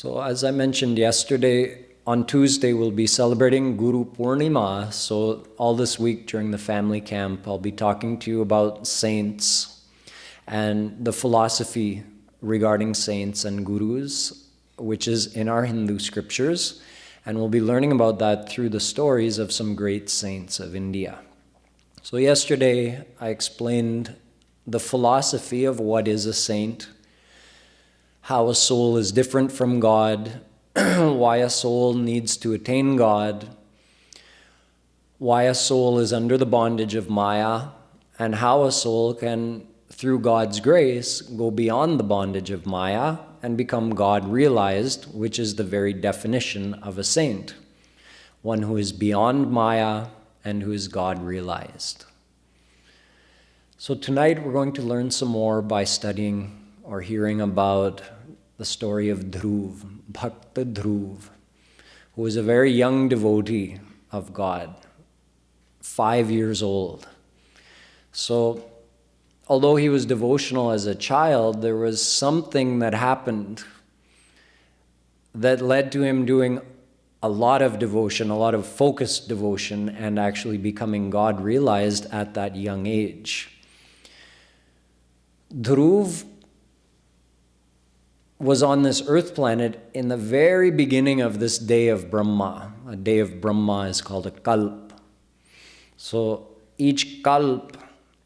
So as I mentioned yesterday, on Tuesday we'll be celebrating Guru Purnima. So all this week during the family camp, I'll be talking to you about saints and the philosophy regarding saints and gurus, which is in our Hindu scriptures. And we'll be learning about that through the stories of some great saints of India. So yesterday I explained the philosophy of what is a saint, how a soul is different from God, why a soul needs to attain God, why a soul is under the bondage of Maya, and how a soul can, through God's grace, go beyond the bondage of Maya and become God-realized, which is the very definition of a saint, one who is beyond Maya and who is God-realized. So tonight we're going to learn some more by studying or hearing about the story of Dhruv, Bhakta Dhruv, who was a very young devotee of God, 5 years old. So although he was devotional as a child, there was something that happened that led to him doing a lot of devotion, a lot of focused devotion, and actually becoming God-realized at that young age. Dhruv was on this earth planet in the very beginning of this day of Brahma. A day of Brahma is called a kalp. So each kalp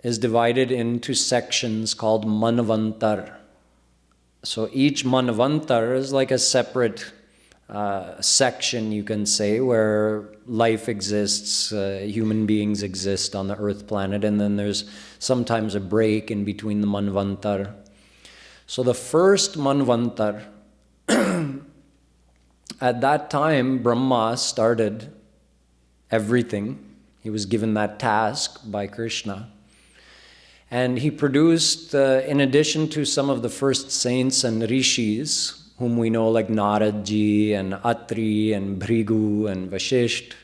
is divided into sections called manvantar. So each manvantar is like a separate section, you can say, where life exists, human beings exist on the earth planet, and then there's sometimes a break in between the manvantar. So the first manvantar, at that time, Brahma started everything. He was given that task by Krishna. And he produced, in addition to some of the first saints and rishis, whom we know like Narad Ji and Atri and Bhrigu and Vashisht,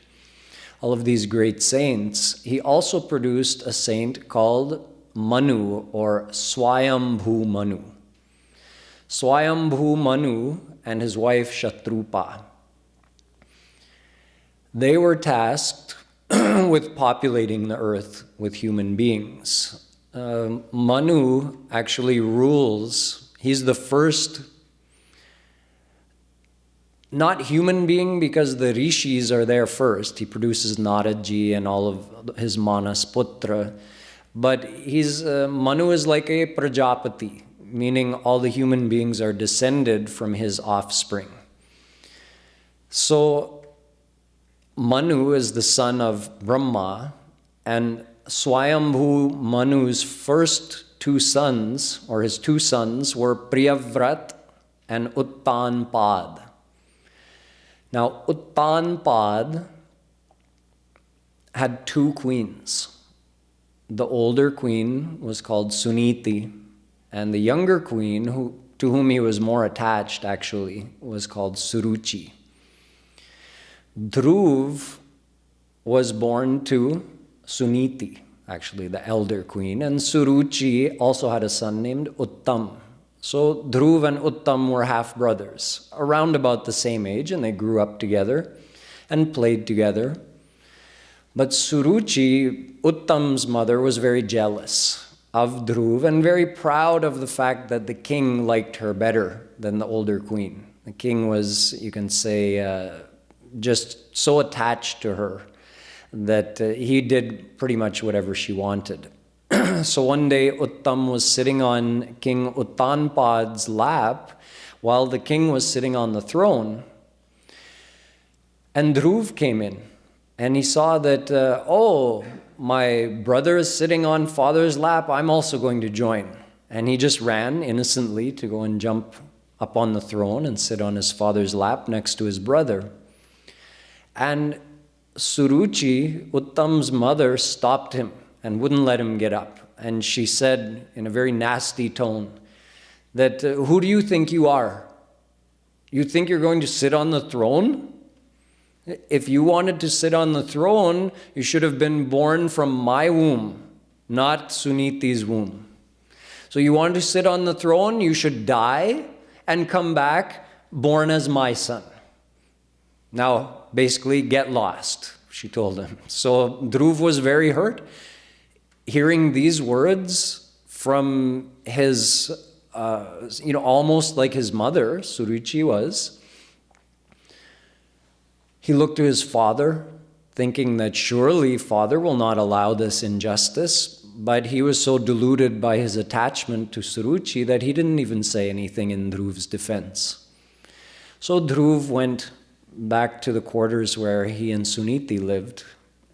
all of these great saints, he also produced a saint called Manu, or Swayambhu Manu. Swayambhu Manu and his wife Shatrupa. They were tasked with populating the earth with human beings. Manu actually rules. He's the first, not human being, because the rishis are there first. He produces Naradji and all of his Manas Putra. But Manu is like a Prajapati, meaning all the human beings are descended from his offspring. So Manu is the son of Brahma, and Swayambhu Manu's first two sons, or his two sons, were Priyavrat and Uttanpad. Now, Uttanpad had two queens. The older queen was called Suniti, and the younger queen, to whom he was more attached actually, was called Suruchi. Dhruv was born to Suniti, actually the elder queen, and Suruchi also had a son named Uttam. So Dhruv and Uttam were half-brothers, around about the same age, and they grew up together and played together. But Suruchi, Uttam's mother, was very jealous of Dhruv and very proud of the fact that the king liked her better than the older queen. The king was, you can say, just so attached to her that he did pretty much whatever she wanted. So one day Uttam was sitting on King Uttanpad's lap while the king was sitting on the throne. And Dhruv came in and he saw that, oh, my brother is sitting on father's lap, I'm also going to join. And he just ran innocently to go and jump up on the throne and sit on his father's lap next to his brother. And Suruchi, Uttam's mother, stopped him and wouldn't let him get up. And she said in a very nasty tone that, who do you think you are? You think you're going to sit on the throne? If you wanted to sit on the throne, you should have been born from my womb, not Suniti's womb. So you want to sit on the throne, you should die and come back born as my son. Now, basically, get lost, she told him. So Dhruv was very hurt. Hearing these words from his, almost like his mother, Suruchi was, he looked to his father, thinking that surely father will not allow this injustice, but he was so deluded by his attachment to Suruchi that he didn't even say anything in Dhruv's defense. So Dhruv went back to the quarters where he and Suniti lived,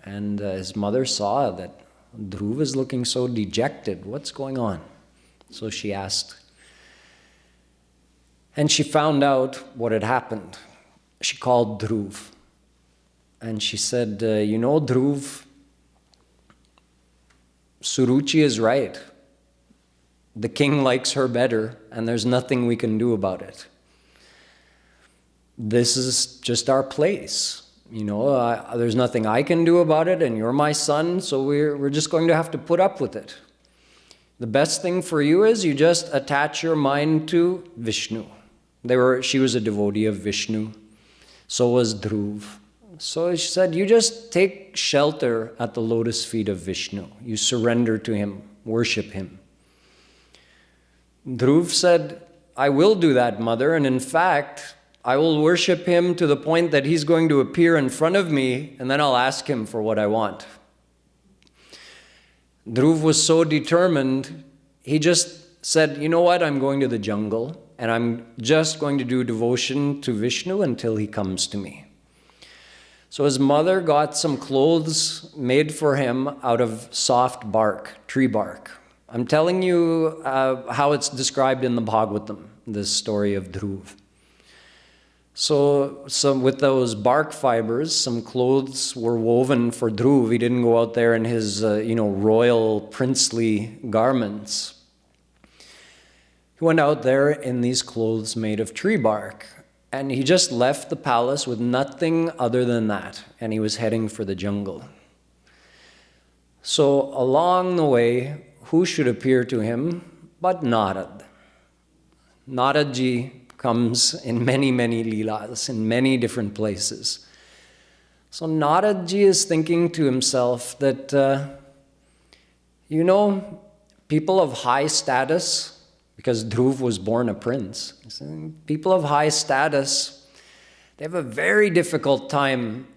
and his mother saw that Dhruv is looking so dejected. What's going on? So she asked. And she found out what had happened. She called Dhruv. And she said, Dhruv, Suruchi is right. The king likes her better, and there's nothing we can do about it. This is just our place. There's nothing I can do about it, and you're my son, so we're just going to have to put up with it. The best thing for you is you just attach your mind to Vishnu. She was a devotee of Vishnu. So was Dhruv. So she said, you just take shelter at the lotus feet of Vishnu. You surrender to him, worship him. Dhruv said, I will do that, mother, and in fact, I will worship him to the point that he's going to appear in front of me, and then I'll ask him for what I want. Dhruv was so determined, he just said, you know what, I'm going to the jungle, and I'm just going to do devotion to Vishnu until he comes to me. So his mother got some clothes made for him out of soft bark, tree bark. I'm telling you how it's described in the Bhagavatam, this story of Dhruv. So with those bark fibers, some clothes were woven for Dhruv. He didn't go out there in his royal princely garments. He went out there in these clothes made of tree bark. And he just left the palace with nothing other than that. And he was heading for the jungle. So along the way, who should appear to him but Narad? Naradji comes in many, many leelas, in many different places. So Naradji is thinking to himself that, people of high status, because Dhruv was born a prince, people of high status, they have a very difficult time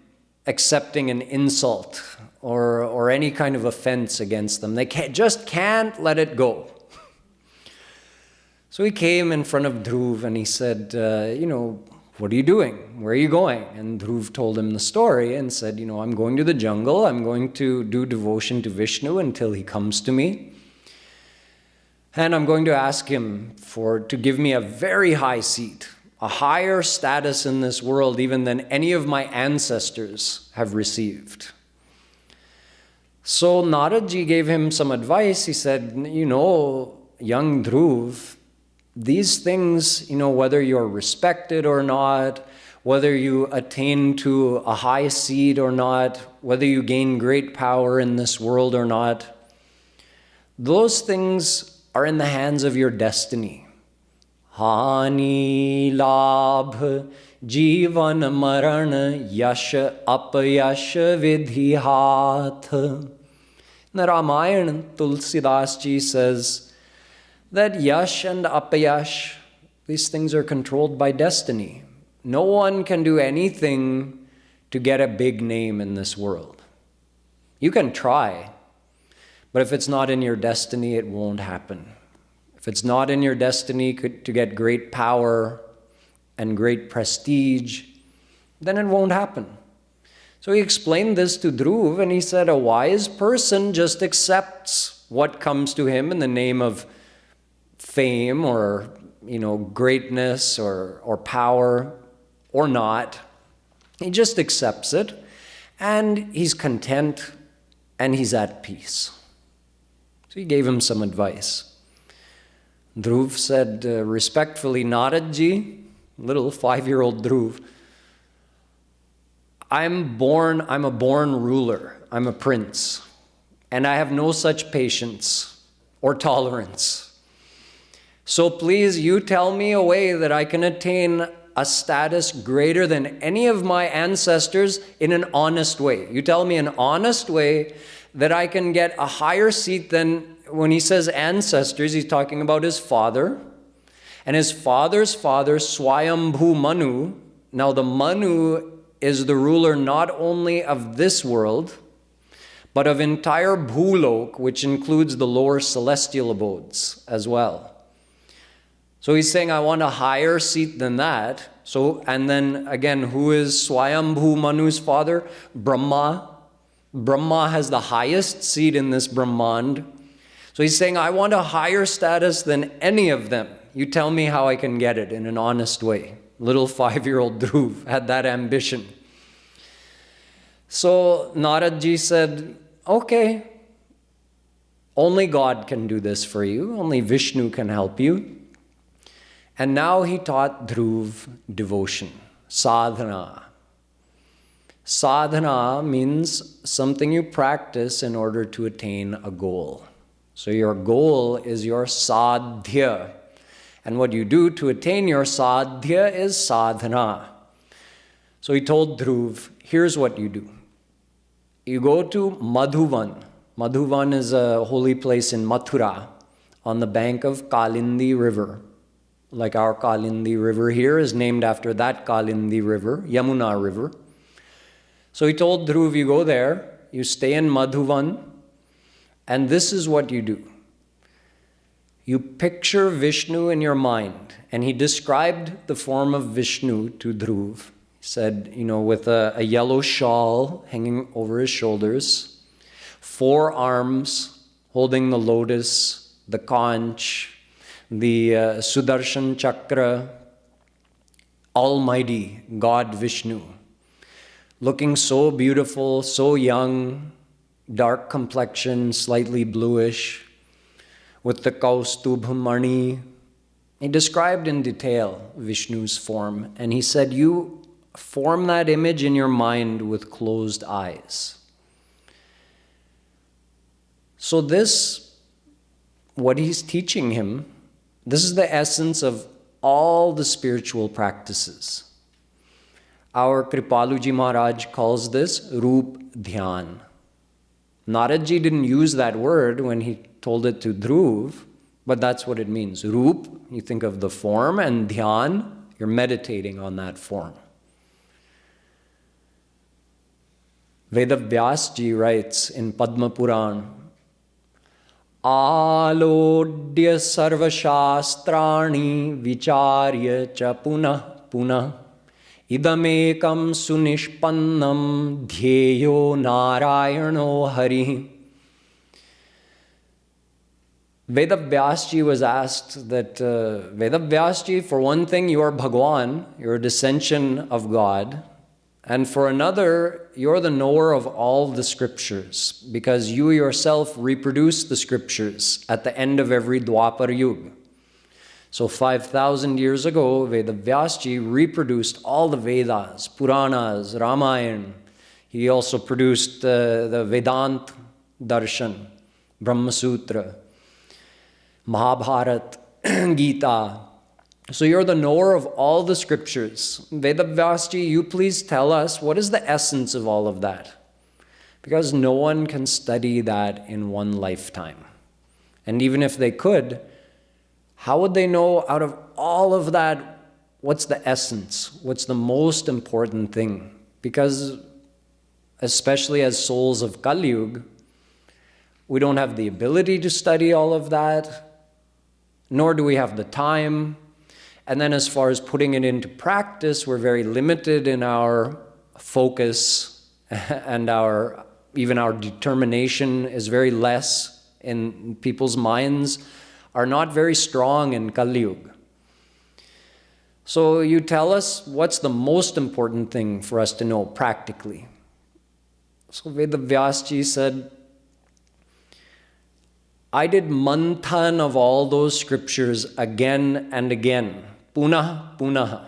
accepting an insult or any kind of offense against them. They just can't let it go. So he came in front of Dhruv and he said, what are you doing? Where are you going? And Dhruv told him the story and said, I'm going to the jungle. I'm going to do devotion to Vishnu until he comes to me. And I'm going to ask him to give me a very high seat, a higher status in this world even than any of my ancestors have received. So Naradji gave him some advice. He said, young Dhruv, these things, whether you're respected or not, whether you attain to a high seat or not, whether you gain great power in this world or not, those things are in the hands of your destiny. Hani, labh, jivan, maran, yash, apayash, vidhi, hath. In the Ramayana, Tulsidas Ji says that yash and apayash, these things are controlled by destiny. No one can do anything to get a big name in this world. You can try, but if it's not in your destiny, it won't happen. If it's not in your destiny to get great power and great prestige, then it won't happen. So he explained this to Dhruv and he said, a wise person just accepts what comes to him in the name of fame or, greatness or power or not. He just accepts it and he's content and he's at peace. So he gave him some advice. Dhruv said respectfully, Naradji, little 5-year-old Dhruv, I'm a born ruler, I'm a prince, and I have no such patience or tolerance. So please, you tell me a way that I can attain a status greater than any of my ancestors in an honest way. You tell me an honest way that I can get a higher seat than, when he says ancestors, he's talking about his father. And his father's father, Swayambhu Manu. Now the Manu is the ruler not only of this world, but of entire Bhulok, which includes the lower celestial abodes as well. So he's saying, I want a higher seat than that. So, and then again, who is Swayambhu Manu's father? Brahma. Brahma has the highest seat in this Brahmand. So he's saying, I want a higher status than any of them. You tell me how I can get it in an honest way. Little 5-year-old Dhruv had that ambition. So Naradji said, okay, only God can do this for you. Only Vishnu can help you. And now he taught Dhruv devotion, sadhana. Sadhana means something you practice in order to attain a goal. So your goal is your sadhya. And what you do to attain your sadhya is sadhana. So he told Dhruv, here's what you do. You go to Madhuvan. Madhuvan is a holy place in Mathura on the bank of Kalindi River. Like our Kalindi River here is named after that Kalindi River, Yamuna River. So he told Dhruv, you go there, you stay in Madhuvan, and this is what you do. You picture Vishnu in your mind. And he described the form of Vishnu to Dhruv. He said, with a yellow shawl hanging over his shoulders, 4 arms holding the lotus, the conch, the Sudarshan Chakra, Almighty God Vishnu, looking so beautiful, so young, dark complexion, slightly bluish, with the Kaustubhamani. He described in detail Vishnu's form, and he said, you form that image in your mind with closed eyes. So this, what he's teaching him, this is the essence of all the spiritual practices. Our Kripaluji Maharaj calls this Roop Dhyan. Naradji didn't use that word when he told it to Dhruv, but that's what it means. Roop, you think of the form, and Dhyan, you're meditating on that form. Vedavyasji writes in Padma Puran, Alodya sarvashastrani vicharya cha punah punah idamekam sunishpannam dhyeyo narayano hari. Vedavyasji was asked that, Vedavyasji, for one thing, you are Bhagwan, you're a descension of God. And for another, you're the knower of all the scriptures, because you yourself reproduce the scriptures at the end of every Dwapar Yuga. So 5,000 years ago, Vedavyasji reproduced all the Vedas, Puranas, Ramayana. He also produced the Vedant Darshan, Brahma Sutra, Mahabharata, Gita. So you're the knower of all the scriptures. Vedavyasji, you please tell us, what is the essence of all of that? Because no one can study that in one lifetime. And even if they could, how would they know out of all of that, what's the essence? What's the most important thing? Because especially as souls of Kali Yuga, we don't have the ability to study all of that, nor do we have the time. And then as far as putting it into practice, we're very limited in our focus, and even our determination is very less, in people's minds are not very strong in Kali Yuga. So you tell us, what's the most important thing for us to know practically? So Vedavyasji said, I did manthan of all those scriptures again and again. Punah, punah.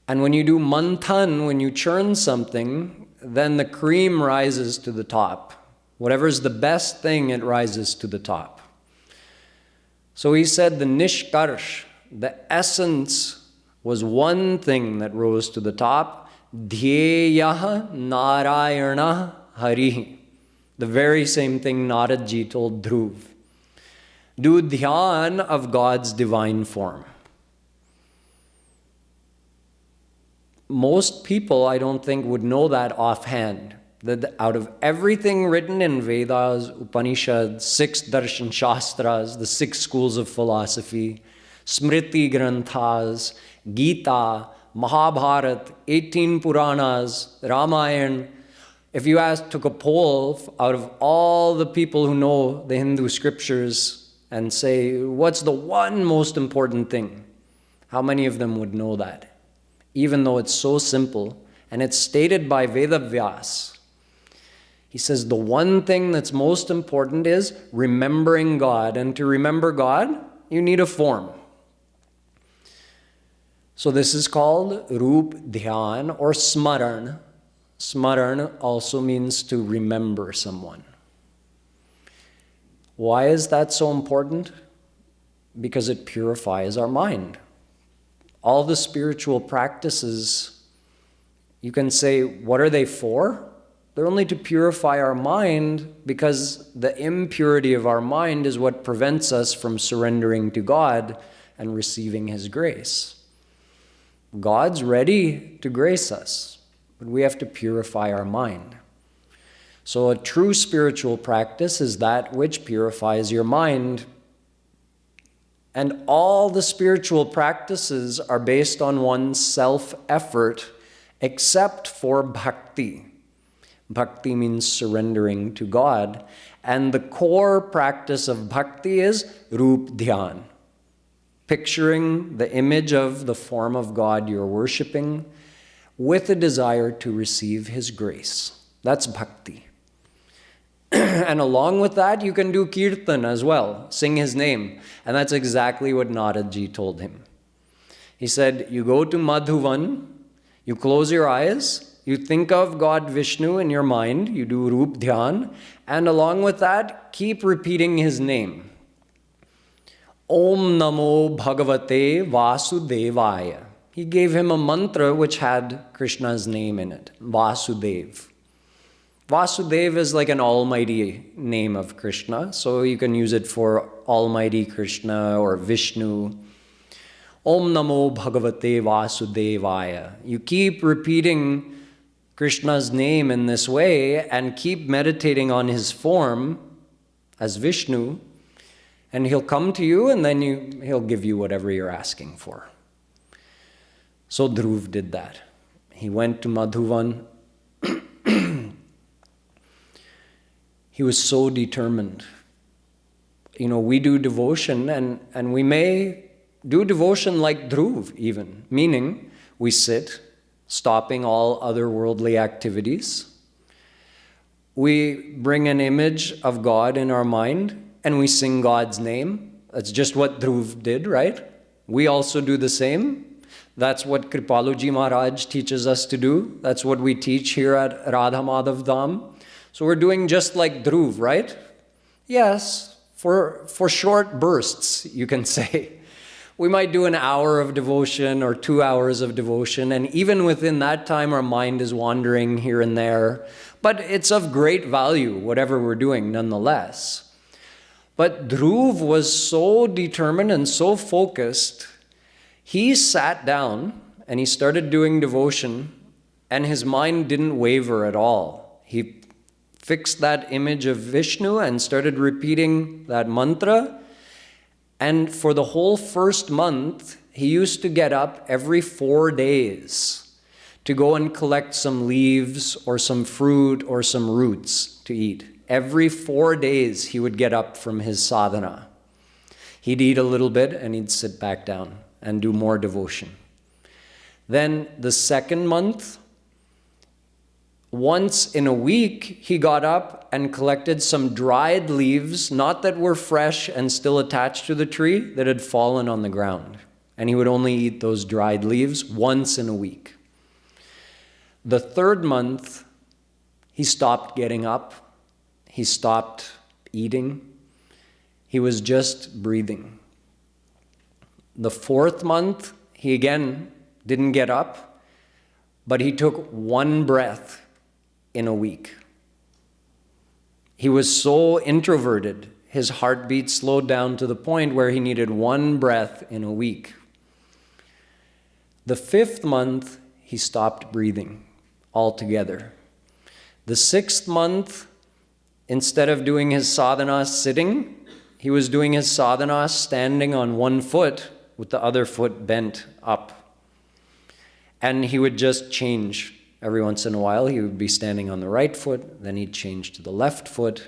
And when you do manthan, when you churn something, then the cream rises to the top. Whatever's the best thing, it rises to the top. So he said the nishkarsh, the essence was one thing that rose to the top. Dhyeyah Narayana Hari. The very same thing Narad Ji told Dhruv. Do dhyan of God's divine form. Most people, I don't think, would know that offhand. That out of everything written in Vedas, Upanishads, 6 Darshan Shastras, the 6 schools of philosophy, Smriti Granthas, Gita, Mahabharat, 18 Puranas, Ramayana, if you took a poll out of all the people who know the Hindu scriptures and say, what's the one most important thing? How many of them would know that? Even though it's so simple, and it's stated by Vedavyas. He says the one thing that's most important is remembering God. And to remember God, you need a form. So this is called Rup Dhyan or Smaran. Smaran also means to remember someone. Why is that so important? Because it purifies our mind. All the spiritual practices, you can say, what are they for? They're only to purify our mind, because the impurity of our mind is what prevents us from surrendering to God and receiving His grace. God's ready to grace us, but we have to purify our mind. So a true spiritual practice is that which purifies your mind. And all the spiritual practices are based on one's self-effort, except for bhakti. Bhakti means surrendering to God. And the core practice of bhakti is Rup Dhyan, picturing the image of the form of God you're worshiping with a desire to receive His grace. That's bhakti. And along with that, you can do kirtan as well, sing His name. And that's exactly what Narad Ji told him. He said, you go to Madhuvan, you close your eyes, you think of God Vishnu in your mind, you do Rup Dhyan, and along with that, keep repeating His name. Om Namo Bhagavate Vasudevaya. He gave him a mantra which had Krishna's name in it, Vasudev. Vasudeva is like an almighty name of Krishna, so you can use it for Almighty Krishna or Vishnu. Om Namo Bhagavate Vasudevaya. You keep repeating Krishna's name in this way and keep meditating on His form as Vishnu, and He'll come to you and then He'll give you whatever you're asking for. So Dhruv did that. He went to Madhuvan. He was so determined. You know, we do devotion, and we may do devotion like Dhruv even, meaning we sit, stopping all other worldly activities. We bring an image of God in our mind, and we sing God's name. That's just what Dhruv did, right? We also do the same. That's what Kripaluji Maharaj teaches us to do. That's what we teach here at Radha Madhav Dham. So we're doing just like Dhruv, right? Yes, for short bursts, you can say. We might do an hour of devotion or 2 hours of devotion, and even within that time, our mind is wandering here and there. But it's of great value, whatever we're doing, nonetheless. But Dhruv was so determined and so focused, he sat down and he started doing devotion, and his mind didn't waver at all. He fixed that image of Vishnu and started repeating that mantra. And for the whole first month, he used to get up every 4 days to go and collect some leaves or some fruit or some roots to eat. Every 4 days, he would get up from his sadhana. He'd eat a little bit and he'd sit back down and do more devotion. Then the second month, once in a week, he got up and collected some dried leaves, not that were fresh and still attached to the tree, that had fallen on the ground. And he would only eat those dried leaves once in a week. The third month, he stopped getting up. He stopped eating. He was just breathing. The 4th month, he again didn't get up, but he took 1 breath in a week. He was so introverted, his heartbeat slowed down to the point where he needed 1 breath in a week. The 5th month, he stopped breathing altogether. The 6th month, instead of doing his sadhana sitting, he was doing his sadhana standing on 1 foot with the other foot bent up. And he would just change. Every once in a while, he would be standing on the right foot, then he'd change to the left foot.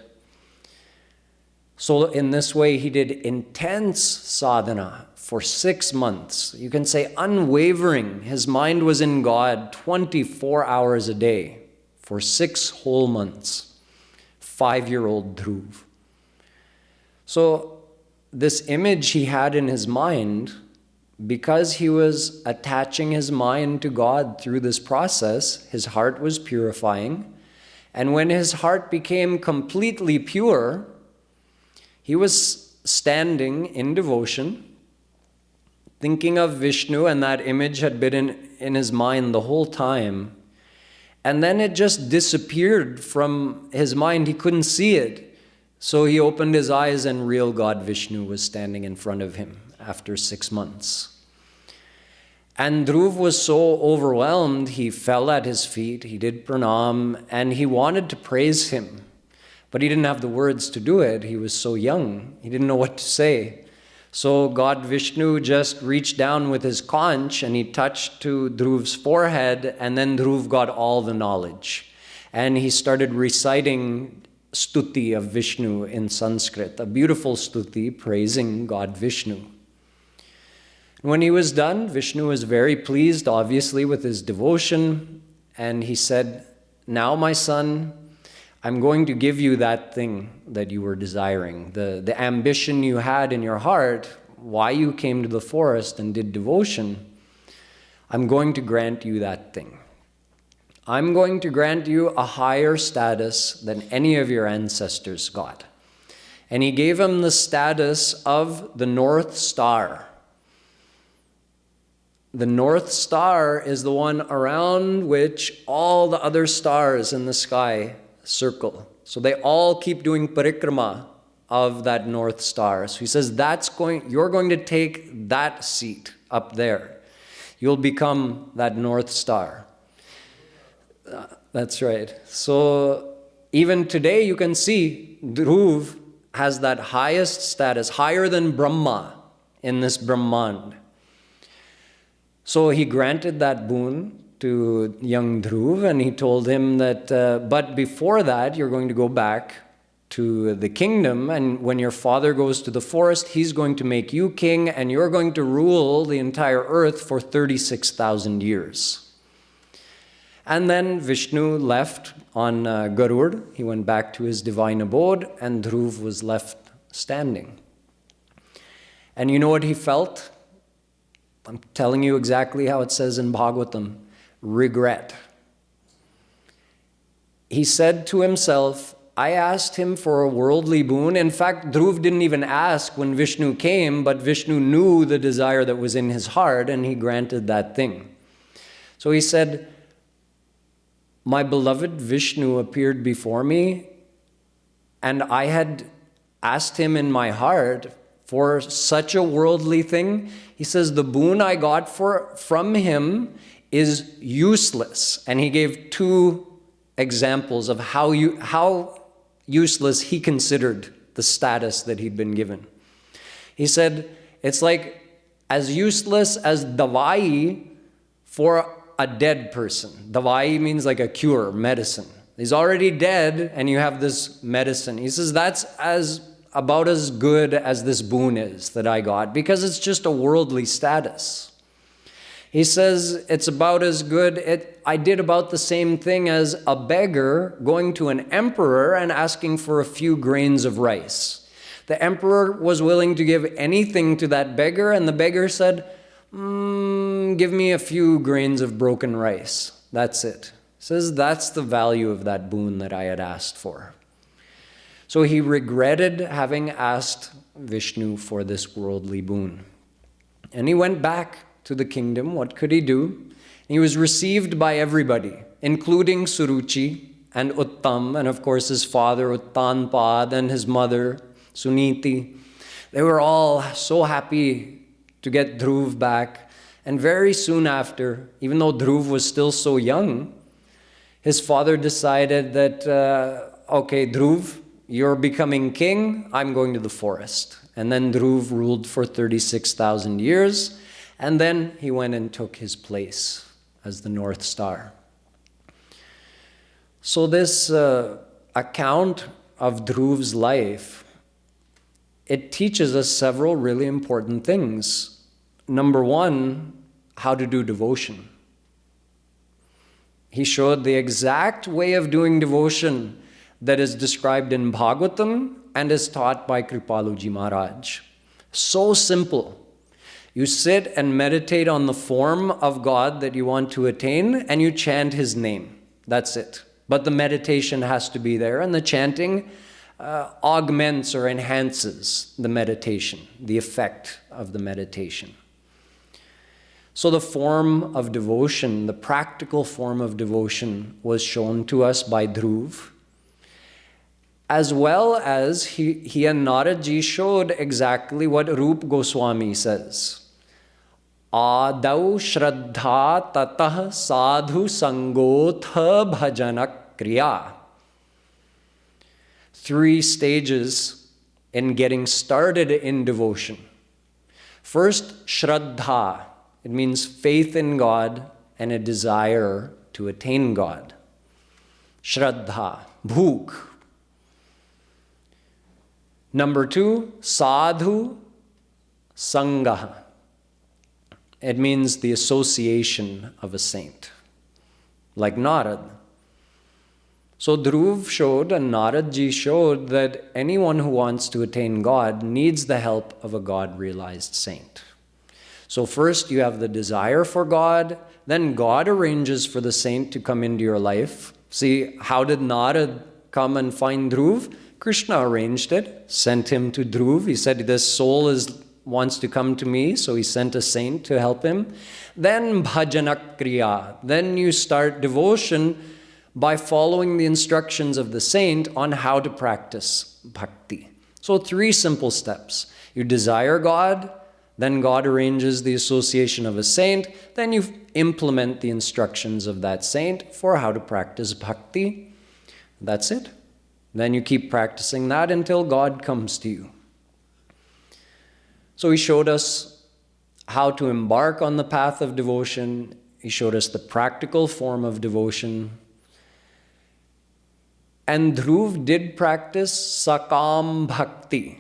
So in this way, he did intense sadhana for 6 months. You can say unwavering. His mind was in God 24 hours a day for 6 whole months. 5-year-old Dhruv. So this image he had in his mind, because he was attaching his mind to God through this process, his heart was purifying. And when his heart became completely pure, he was standing in devotion, thinking of Vishnu, and that image had been in his mind the whole time. And then it just disappeared from his mind. He couldn't see it. So he opened his eyes and real God Vishnu was standing in front of him after 6 months. And Dhruv was so overwhelmed, he fell at his feet, he did pranam, and he wanted to praise him. But he didn't have the words to do it. He was so young. He didn't know what to say. So God Vishnu just reached down with his conch and he touched to Dhruv's forehead, and then Dhruv got all the knowledge. And he started reciting stuti of Vishnu in Sanskrit, a beautiful stuti praising God Vishnu. When he was done, Vishnu was very pleased, obviously, with his devotion. And he said, "Now, my son, I'm going to give you that thing that you were desiring, the ambition you had in your heart, why you came to the forest and did devotion. I'm going to grant you that thing. I'm going to grant you a higher status than any of your ancestors got." And he gave him the status of the North Star. The North Star is the one around which all the other stars in the sky circle. So they all keep doing parikrama of that North Star. So he says, you're going to take that seat up there. You'll become that North Star. That's right. So even today you can see Dhruv has that highest status, higher than Brahma in this Brahmand. So he granted that boon to young Dhruv, and he told him that, but before that, you're going to go back to the kingdom, and when your father goes to the forest, he's going to make you king, and you're going to rule the entire earth for 36,000 years. And then Vishnu left on Garud. He went back to his divine abode, and Dhruv was left standing. And you know what he felt? I'm telling you exactly how it says in Bhagavatam. Regret. He said to himself, I asked him for a worldly boon. In fact, Dhruv didn't even ask when Vishnu came, but Vishnu knew the desire that was in his heart, and he granted that thing. So he said, my beloved Vishnu appeared before me, and I had asked him in my heart for such a worldly thing. He says, the boon I got from him is useless. And he gave 2 examples of how useless he considered the status that he'd been given. He said, it's like as useless as davai for a dead person. Davai means like a cure, medicine. He's already dead and you have this medicine. He says, that's about as good as this boon is that I got, because it's just a worldly status. He says it's about as good, I did about the same thing as a beggar going to an emperor and asking for a few grains of rice. The emperor was willing to give anything to that beggar, and the beggar said, give me a few grains of broken rice. That's it. He says that's the value of that boon that I had asked for. So he regretted having asked Vishnu for this worldly boon. And he went back to the kingdom. What could he do? He was received by everybody, including Suruchi and Uttam, and of course his father Uttanpad and his mother Suniti. They were all so happy to get Dhruv back. And very soon after, even though Dhruv was still so young, his father decided that, okay, Dhruv, you're becoming king, I'm going to the forest. And then Dhruv ruled for 36,000 years, and then he went and took his place as the North Star. So this account of Dhruv's life, it teaches us several really important things. Number one, how to do devotion. He showed the exact way of doing devotion that is described in Bhagavatam and is taught by Kripaluji Maharaj. So simple. You sit and meditate on the form of God that you want to attain, and you chant His name. That's it. But the meditation has to be there, and the chanting augments or enhances the meditation, the effect of the meditation. So the form of devotion, the practical form of devotion, was shown to us by Dhruv, as well as he and Naradji showed exactly what Rup Goswami says. Adau Shraddha Tatah Sadhu Sangotha Bhajana Kriya. 3 stages in getting started in devotion. First, Shraddha. It means faith in God and a desire to attain God. Shraddha, Bhuk. Number 2, Sadhu Sangha. It means the association of a saint, like Narad. So Dhruv showed and Naradji showed that anyone who wants to attain God needs the help of a God-realized saint. So first you have the desire for God, then God arranges for the saint to come into your life. See, how did Narad come and find Dhruv? Krishna arranged it, sent him to Dhruv. He said, this soul wants to come to me, so he sent a saint to help him. Then bhajana kriya. Then you start devotion by following the instructions of the saint on how to practice bhakti. So 3 simple steps. You desire God, then God arranges the association of a saint, then you implement the instructions of that saint for how to practice bhakti. That's it. Then you keep practicing that until God comes to you. So he showed us how to embark on the path of devotion. He showed us the practical form of devotion. And Dhruv did practice sakam bhakti.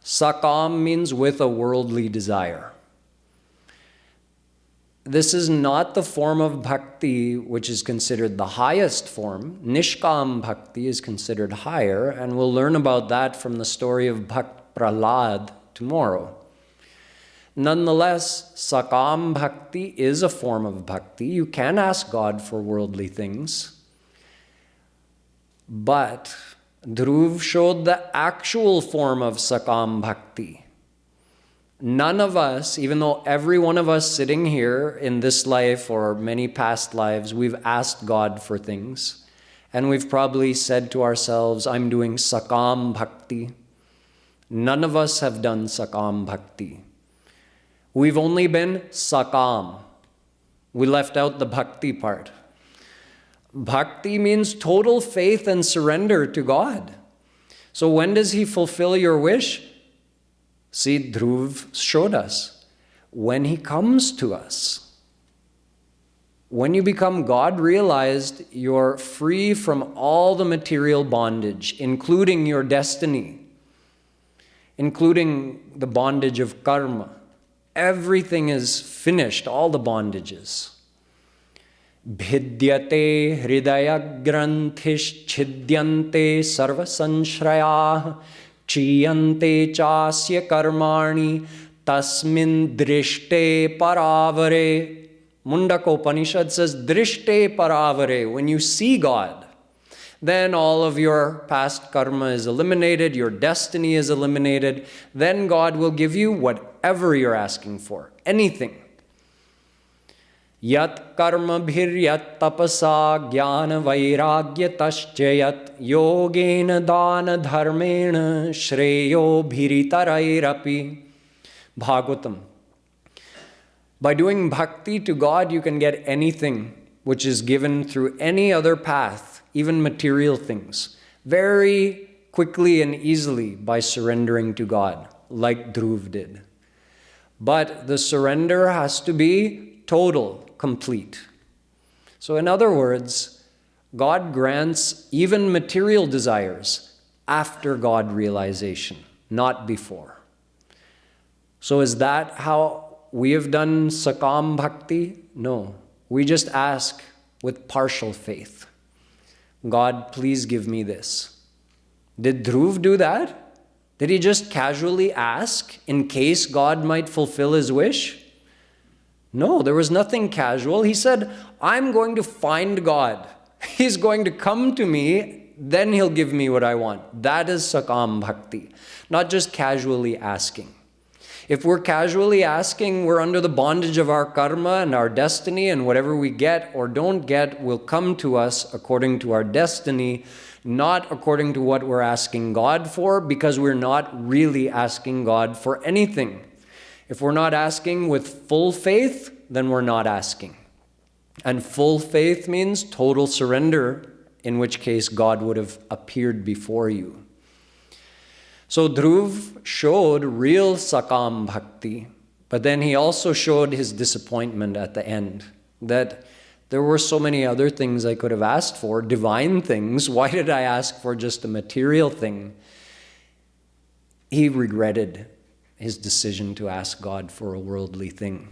Sakam means with a worldly desire. This is not the form of bhakti which is considered the highest form. Nishkam bhakti is considered higher, and we'll learn about that from the story of Bhakt Prahlad tomorrow. Nonetheless, sakam bhakti is a form of bhakti. You can ask God for worldly things. But Dhruv showed the actual form of sakam bhakti. None of us, even though every one of us sitting here in this life or many past lives, we've asked God for things. And we've probably said to ourselves, I'm doing sakam bhakti. None of us have done sakam bhakti. We've only been sakam. We left out the bhakti part. Bhakti means total faith and surrender to God. So when does He fulfill your wish? See, Dhruv showed us. When He comes to us. When you become God-realized, you're free from all the material bondage, including your destiny, including the bondage of karma. Everything is finished, all the bondages. Bhidyate hridaya granthish chhidyante sarva sanshrayah chiyante chasya karmani tasmin drishte paravare. Mundaka Upanishad says, drishte paravare. When you see God, then all of your past karma is eliminated, your destiny is eliminated. Then God will give you whatever whatever you're asking for, anything. Yat karma bhiryat tapasa jnana vairagya taschayat yogena dana dharmena shreyo bhiritarairapi. Bhagavatam. By doing bhakti to God, you can get anything which is given through any other path, even material things, very quickly and easily by surrendering to God, like Dhruv did. But the surrender has to be total, complete. So in other words, God grants even material desires after God realization, not before. So is that how we have done sakam bhakti? No. We just ask with partial faith. God, please give me this. Did Dhruv do that? Did he just casually ask in case God might fulfill his wish? No, there was nothing casual. He said, I'm going to find God. He's going to come to me, then he'll give me what I want. That is sakam bhakti, not just casually asking. If we're casually asking, we're under the bondage of our karma and our destiny, and whatever we get or don't get will come to us according to our destiny, not according to what we're asking God for, because we're not really asking God for anything. If we're not asking with full faith, then we're not asking. And full faith means total surrender, in which case God would have appeared before you. So Dhruv showed real sakam bhakti, but then he also showed his disappointment at the end, that there were so many other things I could have asked for, divine things. Why did I ask for just a material thing? He regretted his decision to ask God for a worldly thing.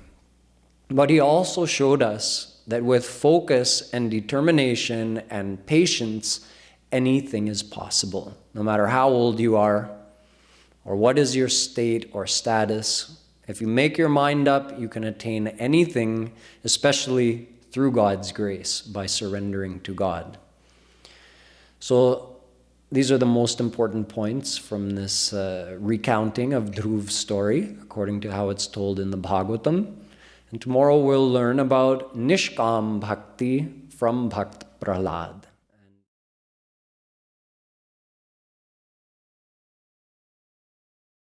But he also showed us that with focus and determination and patience, anything is possible, no matter how old you are, or what is your state or status. If you make your mind up, you can attain anything, especially through God's grace, by surrendering to God. So these are the most important points from this recounting of Dhruv's story, according to how it's told in the Bhagavatam. And tomorrow we'll learn about Nishkam Bhakti from Bhakt Prahlad.